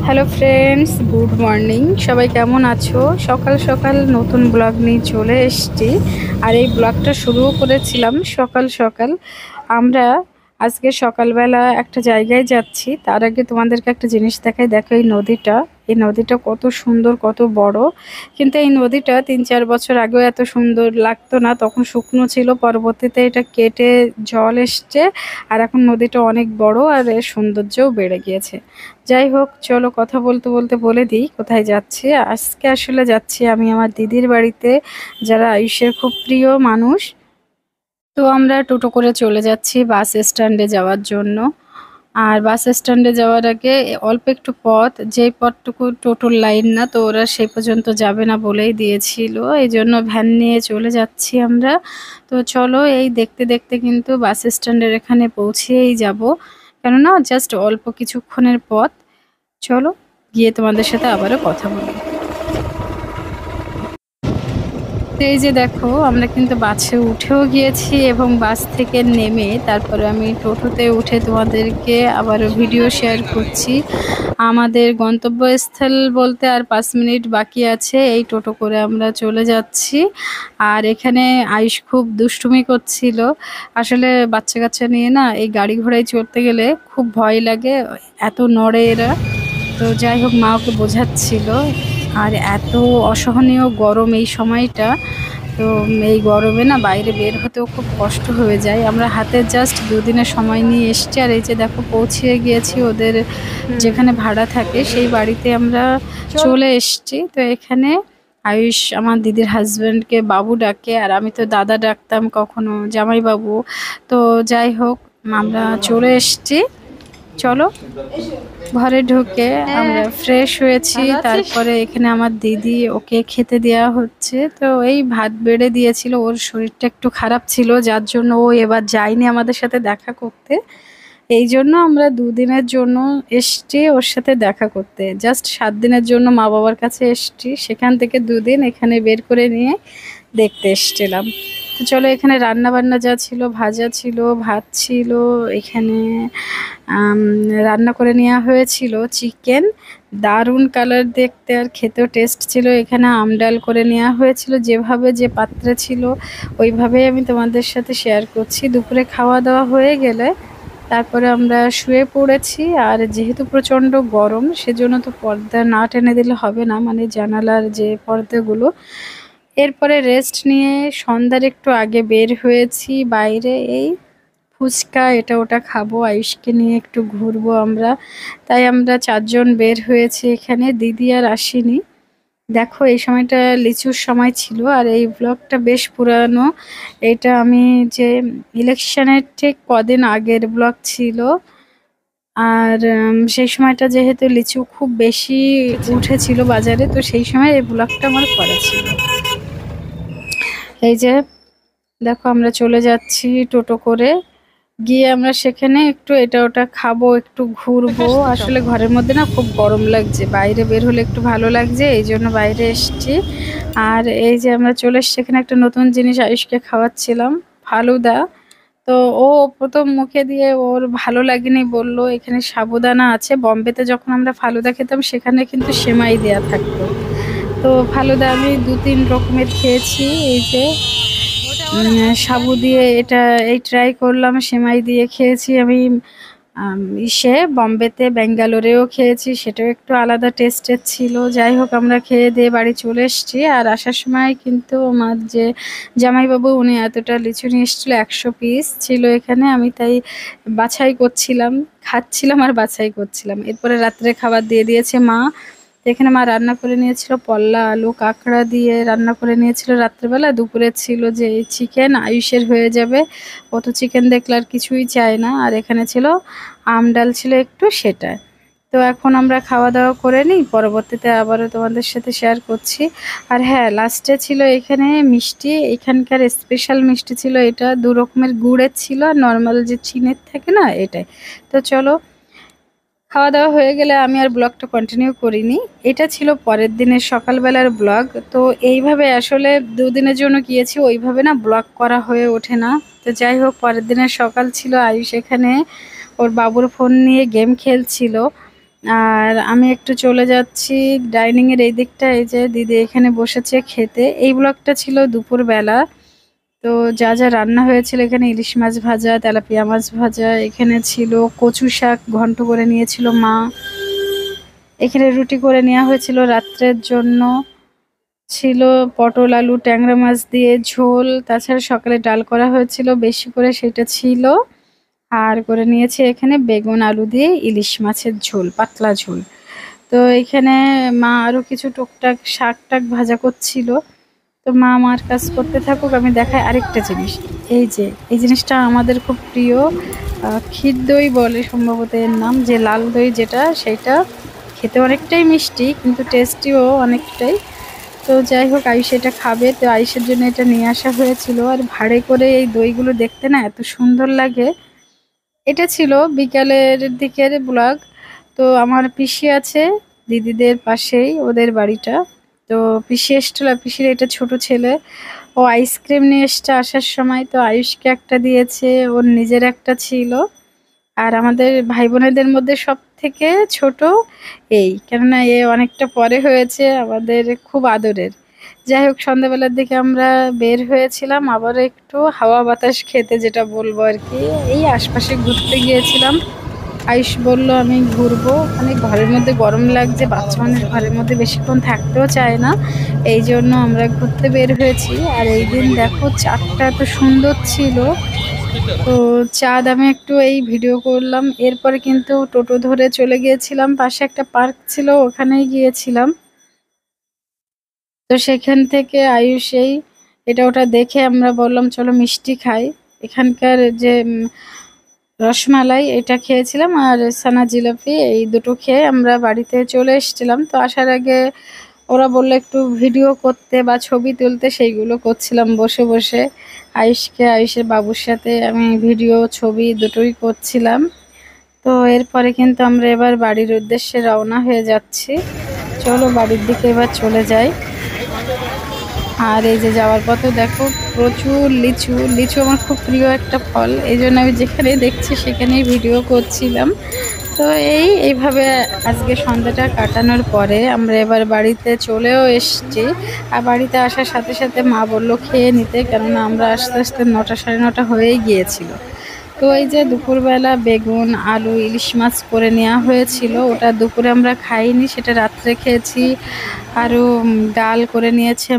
Hello friends, good morning. সবাই কেমন আছো? সকাল সকাল নতুন ব্লগ নিয়ে চলে এসেছি। আর এই ব্লগটা শুরু করেছিলাম সকাল সকাল। আমরা আজকে সকালবেলা একটা জায়গায় যাচ্ছি। তার আগে তোমাদেরকে একটা জিনিস দেখাই। দেখো এই নদীটা কত সুন্দর, কত বড়। কিন্তু এই নদীটা ৩-৪ বছর আগেও এত সুন্দর লাগতো না, তখন শুকনো ছিল। পরবর্তীতে এটা কেটে জল এসছে, আর এখন নদীটা অনেক বড় আর এর সৌন্দর্যও বেড়ে গিয়েছে। যাই হোক, চলো কথা বলতে বলতে বলে দিই কোথায় যাচ্ছি। আজকে আসলে যাচ্ছি আমি আমার দিদির বাড়িতে, যারা আয়ুষের খুব প্রিয় মানুষ। তো আমরা টোটো করে চলে যাচ্ছি বাস স্ট্যান্ডে যাওয়ার জন্য। আর বাস স্ট্যান্ডে যাওয়ার আগে অল্প একটু পথ, যেই পথটুকু টোটোর লাইন না, তো ওরা সেই পর্যন্ত যাবে না বলেই দিয়েছিল, এই জন্য ভ্যান নিয়ে চলে যাচ্ছি আমরা। তো চলো, এই দেখতে দেখতে কিন্তু বাস স্ট্যান্ডের এখানে পৌঁছেই যাব, কেননা জাস্ট অল্প কিছুক্ষণের পথ। চলো গিয়ে তোমাদের সাথে আবারও কথা বলি। তো এই যে দেখো, আমরা কিন্তু বাসে উঠেও গিয়েছি এবং বাস থেকে নেমে তারপরে আমি টোটোতে উঠে তোমাদেরকে আবারও ভিডিও শেয়ার করছি। আমাদের গন্তব্যস্থল বলতে আর 5 মিনিট বাকি আছে। এই টোটো করে আমরা চলে যাচ্ছি। আর এখানে আয়ুষ খুব দুষ্টুমি করছিল। আসলে বাচ্চা কাচ্চা নিয়ে না, এই গাড়ি ঘোড়ায় চড়তে গেলে খুব ভয় লাগে, এত নড়ে এরা। তো যাই হোক, মা ওকে বোঝাচ্ছিল। আর এত অসহনীয় গরম এই সময়টা, তো এই গরমে না বাইরে বের হতেও খুব কষ্ট হয়ে যায়। আমরা হাতে জাস্ট 2 দিনের সময় নিয়ে এসছি। আর এই যে দেখো, পৌঁছে গিয়েছি ওদের যেখানে ভাড়া থাকে সেই বাড়িতে আমরা চলে এসছি। তো এখানে আয়ুষ আমার দিদির হাজব্যান্ডকে বাবু ডাকে, আর আমি তো দাদা ডাকতাম, কখনো জামাই বাবু। তো যাই হোক, আমরা চলে এসছি। চলো ঘরে ঢুকে আমরা ফ্রেশ হয়েছি। তারপরে এখানে আমার দিদি, ওকে খেতে দেওয়া হচ্ছে। তো এই ভাত বেড়ে দিয়েছিল, ওর শরীরটা একটু খারাপ ছিল, যার জন্য ও এবার যায়নি আমাদের সাথে দেখা করতে। এই জন্য আমরা 2 দিনের জন্য এসছি ওর সাথে দেখা করতে। জাস্ট 7 দিনের জন্য মা বাবার কাছে এসছি, সেখান থেকে 2 দিন এখানে বের করে নিয়ে দেখতে এসছিলাম। তো চলো, এখানে রান্না বান্না যা ছিল, ভাজা ছিল, ভাত ছিল, এখানে রান্না করে নেওয়া হয়েছিল চিকেন, দারুণ কালার দেখতে আর খেতেও টেস্ট ছিল। এখানে আমডাল করে নেওয়া হয়েছিল, যেভাবে যে পাত্রে ছিল ওইভাবেই আমি তোমাদের সাথে শেয়ার করছি। দুপুরে খাওয়া দাওয়া হয়ে গেলে তারপরে আমরা শুয়ে পড়েছি। আর যেহেতু প্রচণ্ড গরম, সেজন্য তো পর্দা না টেনে দিলে হবে না, মানে জানালার যে পর্দাগুলো। এরপরে রেস্ট নিয়ে সন্ধ্যার একটু আগে বের হয়েছি বাইরে, এই ফুচকা এটা ওটা খাবো, আয়ুষকে নিয়ে একটু ঘুরবো আমরা। তাই আমরা 4 জন বের হয়েছি এখানে, দিদি আর আসেনি। দেখো, এই সময়টা লিচুর সময় ছিল। আর এই ব্লগটা বেশ পুরানো, এটা আমি যে ইলেকশনের ঠিক কদিন আগের ব্লগ ছিল। আর সেই সময়টা যেহেতু লিচু খুব বেশি উঠেছিল বাজারে, তো সেই সময় এই ব্লগটা আমার করা ছিল। এই যে দেখো, আমরা চলে যাচ্ছি টোটো করে। গিয়ে আমরা সেখানে একটু এটা ওটা খাবো, একটু ঘুরবো। আসলে ঘরের মধ্যে না খুব গরম লাগছে, বাইরে বের হলে একটু ভালো লাগছে, এই জন্য বাইরে এসছি। আর এই যে আমরা চলে এসছি, এখানে একটা নতুন জিনিস আয়ুষকে খাওয়াচ্ছিলাম, ফালুদা। তো ও প্রথম মুখে দিয়ে ওর ভালো লাগেনি, বলল এখানে সাবুদানা আছে। বম্বেতে যখন আমরা ফালুদা খেতাম, সেখানে কিন্তু সেমাই দেয়া থাকতো। তো ফালুদা আমি 2-3 রকমের খেয়েছি। এই যে সাবু দিয়ে এটা এই ট্রাই করলাম, সেমাই দিয়ে খেয়েছি আমি। বম্বেতে ব্যাঙ্গালোরেও খেয়েছি, সেটাও একটু আলাদা টেস্টের ছিল। যাই হোক, আমরা খেয়ে দিয়ে বাড়ি চলে এসেছি। আর আসার সময় কিন্তু আমার যে জামাইবাবু, উনি এতটা লিচু নিয়ে এসেছিল, 100 পিস ছিল এখানে। আমি তাই বাছাই করছিলাম, খাচ্ছিলাম আর বাছাই করছিলাম। এরপরে রাত্রে খাবার দিয়ে দিয়েছে মা। এখানে মা রান্না করে নিয়েছিল পল্লা আলু কাঁকড়া দিয়ে রান্না করে নিয়েছিল রাত্রেবেলা। দুপুরে ছিল যে চিকেন, আয়ুষের হয়ে যাবে, ও তো চিকেন দেখলে আর কিছুই চায় না। আর এখানে ছিল আম ডাল ছিল একটু, সেটা। তো এখন আমরা খাওয়া দাওয়া করে নিই, পরবর্তীতে আবারও তোমাদের সাথে শেয়ার করছি। আর হ্যাঁ, লাস্টে ছিল এখানে মিষ্টি, এখানকার স্পেশাল মিষ্টি ছিল এটা, 2 রকমের গুড়ের ছিল আর নর্মাল যে চিনের থাকে না, এটাই। তো চলো, খাওয়া দাওয়া হয়ে গেলে আমি আর ব্লগটা কন্টিনিউ করিনি। এটা ছিল পরের দিনের সকালবেলার ব্লগ। তো এইভাবে আসলে 2 দিনের জন্য গিয়েছি, ওইভাবে না ব্লগ করা হয়ে ওঠে না। তো যাই হোক, পরের দিনের সকাল ছিল, আয়ুষ এখানে ওর বাবুর ফোন নিয়ে গেম খেলছিল। আর আমি একটু চলে যাচ্ছি ডাইনিং এর এই দিকটা। এই যে দিদি এখানে বসেছে খেতে। এই ব্লগটা ছিল দুপুরবেলা। তো যা যা রান্না হয়েছিল এখানে ইলিশ মাছ ভাজা, তেলাপিয়া মাছ ভাজা, এখানে ছিল কচু শাক ঘন্ট করে নিয়েছিল মা, এখানে রুটি করে নেওয়া হয়েছিল রাত্রের জন্য, ছিল পটল আলু ট্যাংরা মাছ দিয়ে ঝোল, তাছাড়া সকালে ডাল করা হয়েছিল বেশি করে সেটা ছিল, আর করে নিয়েছি এখানে বেগুন আলু দিয়ে ইলিশ মাছের ঝোল, পাতলা ঝোল। তো এখানে মা আরো কিছু টুকটাক শাক টাক ভাজা করছিল। তো মা আমার কাজ করতে থাকুক, আমি দেখাই আরেকটা জিনিস। এই যে এই জিনিসটা আমাদের খুব প্রিয়, ক্ষীর দই বলে সম্ভবত এর নাম, যে লাল দই যেটা, সেটা খেতে অনেকটাই মিষ্টি কিন্তু টেস্টিও অনেকটাই। তো যাই হোক আয়ুষ এটা খাবে, তো আয়ুষের জন্য এটা নিয়ে আসা হয়েছিল। আর ভাড়ে করে এই দইগুলো দেখতে না এত সুন্দর লাগে। এটা ছিল বিকালের দিকের ব্লগ। তো আমার পিসি আছে দিদিদের পাশেই ওদের বাড়িটা। তো পিসি এসছিল, পিসির এটা ছোট ছেলে, ও আইসক্রিম নিয়ে এসছে আসার সময়। তো আয়ুষকে একটা দিয়েছে, ওর নিজের একটা ছিল। আর আমাদের ভাই বোনেদের মধ্যে সব থেকে ছোট এই, কেননা এ অনেকটা পরে হয়েছে, আমাদের খুব আদরের। যাই হোক সন্ধ্যাবেলার দিকে আমরা বের হয়েছিলাম আবার একটু হাওয়া বাতাস খেতে, যেটা বলবো আর কি। এই আশপাশে ঘুরতে গিয়েছিলাম। আয়ুষ বলল আমি ঘুরবো, মানে ঘরের মধ্যে গরম লাগছে, বাচ্চা মানুষ ঘরের মধ্যে বেশিক্ষণ থাকতেও চায় না, এই জন্য আমরা ঘুরতে বের হয়েছি। আর এই দিন দেখো চাঁদটা এত সুন্দর ছিল। তো চাঁদ আমি একটু এই ভিডিও করলাম, এরপরে কিন্তু টোটো ধরে চলে গিয়েছিলাম, পাশে একটা পার্ক ছিল ওখানেই গিয়েছিলাম। তো সেখান থেকে আয়ুষ এই এটা ওটা দেখে আমরা বললাম চলো মিষ্টি খাই। এখানকার যে রসমালাই এটা খেয়েছিলাম, আর সানা জিলাপি, এই দুটো খেয়ে আমরা বাড়িতে চলে এসেছিলাম। তো আসার আগে ওরা বললো একটু ভিডিও করতে বা ছবি তুলতে, সেইগুলো করছিলাম বসে বসে। আয়ুষের বাবুর সাথে আমি ভিডিও ছবি দুটোই করছিলাম। তো এরপরে কিন্তু আমরা এবার বাড়ির উদ্দেশ্যে রওনা হয়ে যাচ্ছি। চলো বাড়ির দিকে এবার চলে যাই। আর এই যে যাওয়ার পথে দেখো প্রচুর লিচু, লিচু আমার খুব প্রিয় একটা ফল, এই জন্য আমি যেখানে দেখছি সেখানেই ভিডিও করছিলাম। তো এইভাবে আজকে সন্ধ্যাটা কাটানোর পরে আমরা এবার বাড়িতে চলেও এসেছি। আর বাড়িতে আসার সাথে সাথে মা বললো খেয়ে নিতে, কেননা আমরা আস্তে আস্তে 9টা সাড়ে 9টা হয়েই গিয়েছিল। তো এই যে দুপুরবেলা বেগুন আলু ইলিশ মাছ করে নেওয়া হয়েছিল, ওটা দুপুরে আমরা খাইনি, সেটা রাত্রে খেয়েছি। আরও ডাল করে নিয়েছে